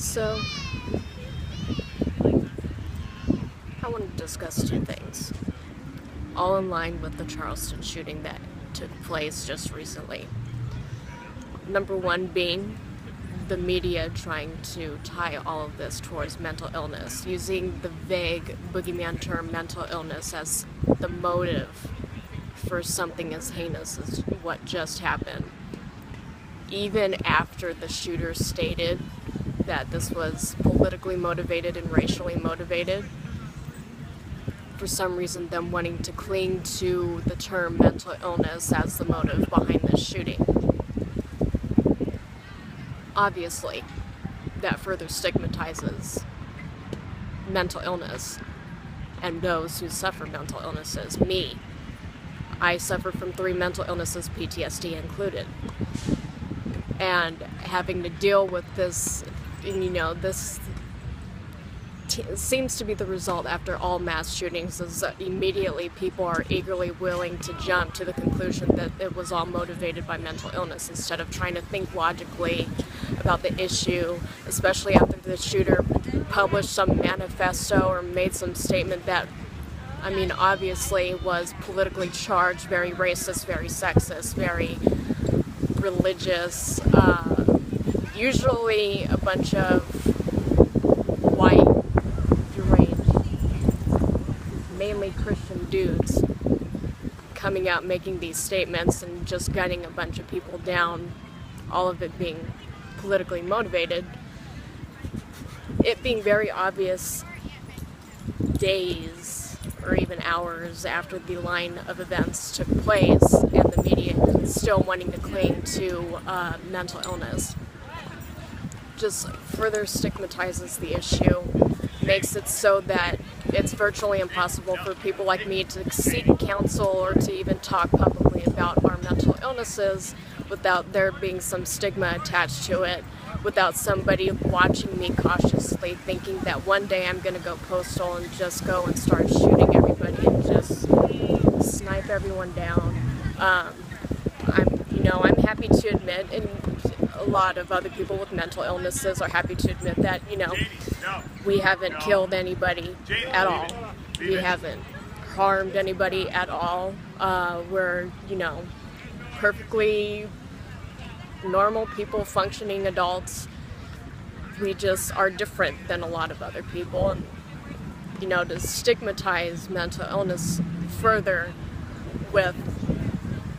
So, I want to discuss two things, all in line with the Charleston shooting that took place just recently. Number one being the media trying to tie all of this towards mental illness, using the vague boogeyman term mental illness as the motive for something as heinous as what just happened. Even after the shooter stated that this was politically motivated and racially motivated, for some reason them wanting to cling to the term mental illness as the motive behind this shooting. Obviously, that further stigmatizes mental illness and those who suffer mental illnesses. Me, I suffer from 3 mental illnesses, PTSD included. And having to deal with this, this seems to be the result after all mass shootings, is that immediately people are eagerly willing to jump to the conclusion that it was all motivated by mental illness instead of trying to think logically about the issue, especially after the shooter published some manifesto or made some statement that, obviously was politically charged, very racist, very sexist, very religious, usually a bunch of white, deranged, mainly Christian dudes coming out making these statements and just gunning a bunch of people down, all of it being politically motivated. It being very obvious days or even hours after the line of events took place, and the media still wanting to cling to mental illness just further stigmatizes the issue, makes it so that it's virtually impossible for people like me to seek counsel or to even talk publicly about our mental illnesses without there being some stigma attached to it, without somebody watching me cautiously thinking that one day I'm going to go postal and just go and start shooting everybody and just snipe everyone down. I'm happy to admit, and a lot of other people with mental illnesses are happy to admit that, we haven't killed anybody at all. We haven't harmed anybody at all. We're, perfectly normal people, functioning adults. We just are different than a lot of other people. And, to stigmatize mental illness further with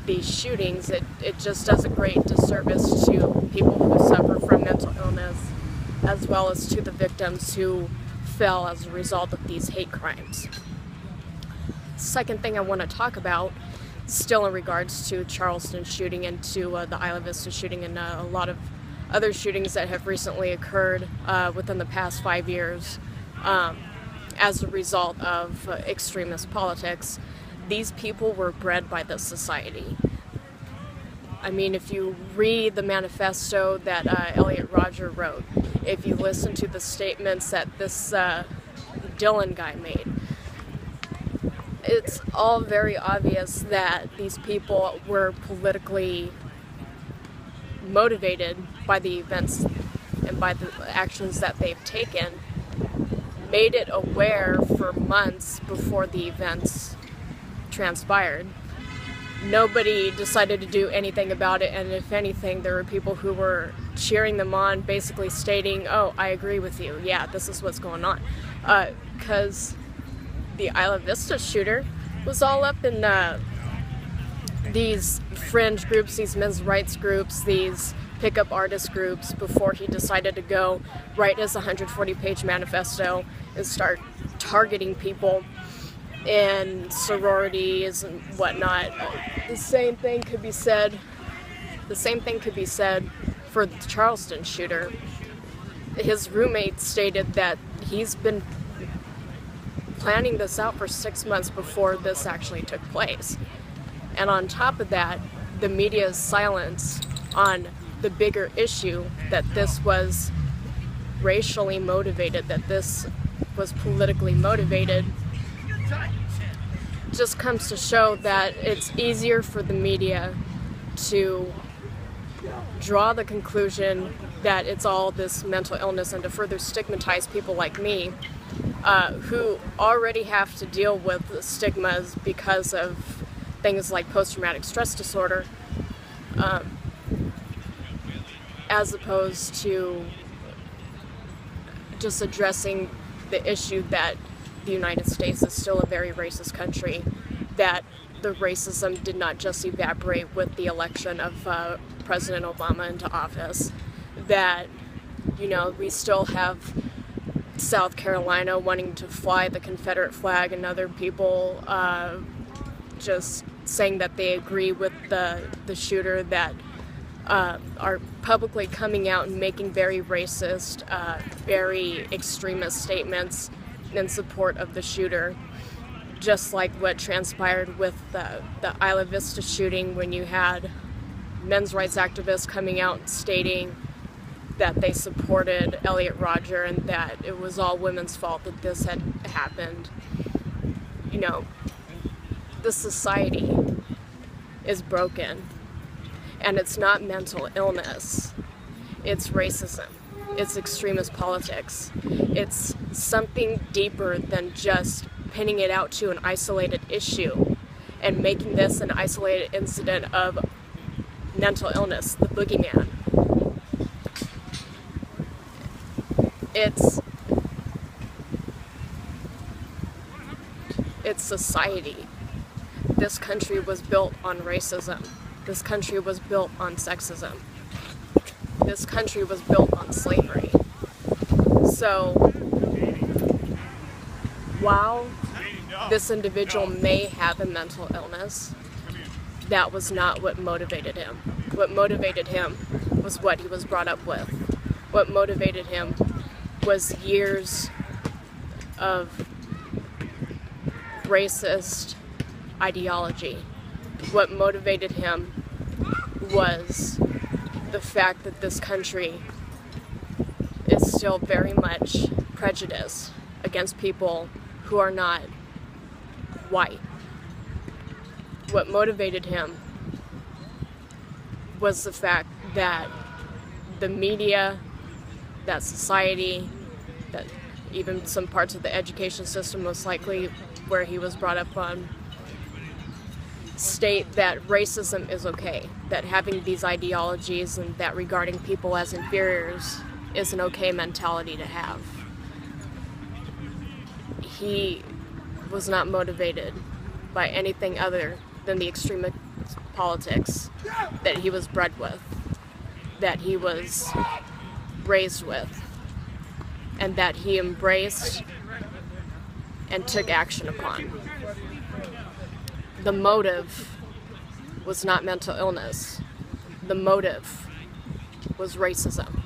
these shootings, it just does a great disservice to people who suffer from mental illness, as well as to the victims who fell as a result of these hate crimes. Second thing I want to talk about, still in regards to Charleston shooting and to the Isla Vista shooting and a lot of other shootings that have recently occurred within the past 5 years as a result of extremist politics. These people were bred by this society. If you read the manifesto that Elliot Rodger wrote, if you listen to the statements that this Dylan guy made, it's all very obvious that these people were politically motivated by the events and by the actions that they've taken, made it aware for months before the events transpired. Nobody decided to do anything about it, and if anything, there were people who were cheering them on, basically stating, "Oh, I agree with you. Yeah, this is what's going on." Because the Isla Vista shooter was all up in these fringe groups, these men's rights groups, these pickup artist groups, before he decided to go write his 140-page manifesto and start targeting people in sororities and whatnot. The same thing could be said for the Charleston shooter. His roommate stated that he's been planning this out for 6 months before this actually took place. And on top of that, the media's silence on the bigger issue that this was racially motivated, that this was politically motivated, just comes to show that it's easier for the media to draw the conclusion that it's all this mental illness and to further stigmatize people like me who already have to deal with the stigmas because of things like post-traumatic stress disorder, as opposed to just addressing the issue that the United States is still a very racist country, that the racism did not just evaporate with the election of President Obama into office, that, you know, we still have South Carolina wanting to fly the Confederate flag and other people just saying that they agree with the shooter, that are publicly coming out and making very racist, very extremist statements in support of the shooter, just like what transpired with the Isla Vista shooting, when you had men's rights activists coming out stating that they supported Elliot Rodger and that it was all women's fault that this had happened. You know, the society is broken, and it's not mental illness, it's racism, it's extremist politics, it's something deeper than just pinning it out to an isolated issue and making this an isolated incident of mental illness, the boogeyman. It's society. This country was built on racism. This country was built on sexism. This country was built on slavery. So, while this individual may have a mental illness, that was not what motivated him. What motivated him was what he was brought up with. What motivated him was years of racist ideology. What motivated him was the fact that this country is still very much prejudiced against people who are not white. What motivated him was the fact that the media, that society, that even some parts of the education system, most likely where he was brought up on, state that racism is okay, that having these ideologies and that regarding people as inferiors is an okay mentality to have. He was not motivated by anything other than the extremist politics that he was bred with, that he was raised with, and that he embraced and took action upon. The motive was not mental illness. The motive was racism.